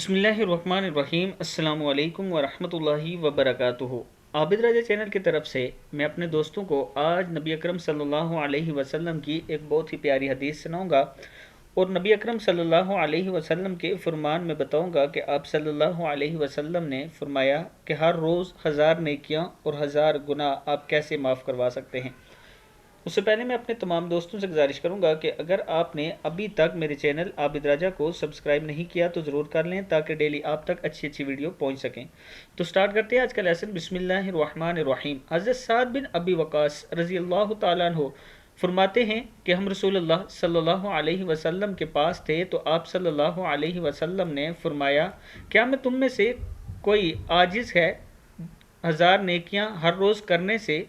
बिस्मिल्लाहिर्रहमानिर्रहीम। अस्सलामु अलैकुम वरहमतुल्लाहि वबरकातुहू। आबिद राजा चैनल की तरफ से मैं अपने दोस्तों को आज नबी अकरम सल्लल्लाहु अलैहि वसल्लम की एक बहुत ही प्यारी हदीस सुनाऊंगा और नबी अकरम सल्लल्लाहु अलैहि वसल्लम के फरमान में बताऊंगा कि आप सल्लल्लाहु अलैहि वसल्लम ने फरमाया कि हर रोज़ 1000 नेकियां और 1000 गुनाह आप कैसे माफ़ करवा सकते हैं। उससे पहले मैं अपने तमाम दोस्तों से गुजारिश करूंगा कि अगर आपने अभी तक मेरे चैनल आबिद राजा को सब्सक्राइब नहीं किया तो ज़रूर कर लें ताकि डेली आप तक अच्छी अच्छी वीडियो पहुंच सकें। तो स्टार्ट करते हैं आज का लेसन। बिस्मिल्लाहिर्रहमानिर्रहीम। हज़रत साद बिन अबी वक़ास रज़ी अल्लाह तआला अन्हु फरमाते हैं कि हम रसूलुल्लाह सल्लल्लाहु अलैहि वसल्लम के पास थे तो आप सल्लल्लाहु अलैहि वसल्लम ने फरमाया, क्या मैं तुम में से कोई आजिज़ है 1000 नेकियां हर रोज़ करने से?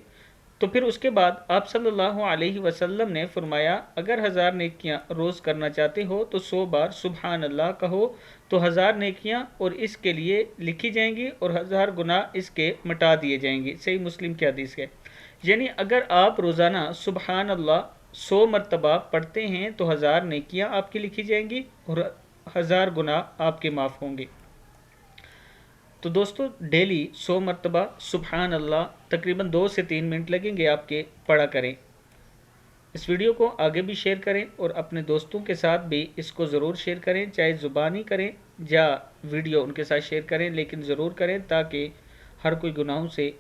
तो फिर उसके बाद आप सल्लल्लाहु अलैहि वसल्लम ने फरमाया, अगर 1000 नेकियां रोज़ करना चाहते हो तो 100 बार सुबहान अल्लाह कहो तो 1000 नेकियां और इसके लिए लिखी जाएंगी और 1000 गुनाह इसके मिटा दिए जाएंगे। सही मुस्लिम की हदीस है। यानी अगर आप रोज़ाना सुबहान अल्लाह 100 मरतबा पढ़ते हैं तो 1000 नेकियां आपकी लिखी जाएंगी और 1000 गुनाह आपके माफ़ होंगे। तो दोस्तों डेली 100 मरतबा सुबहान अल्लाह तकरीबन 2 से 3 मिनट लगेंगे आपके पढ़ा करें। इस वीडियो को आगे भी शेयर करें और अपने दोस्तों के साथ भी इसको ज़रूर शेयर करें, चाहे ज़ुबानी करें या वीडियो उनके साथ शेयर करें, लेकिन ज़रूर करें ताकि हर कोई गुनाहों से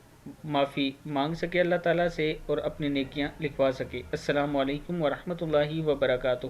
माफ़ी मांग सके अल्लाह ताला से और अपनी नेकियां लिखवा सके। अस्सलामु अलैकुम वरहमतुल्लाहि वबरकातुहू।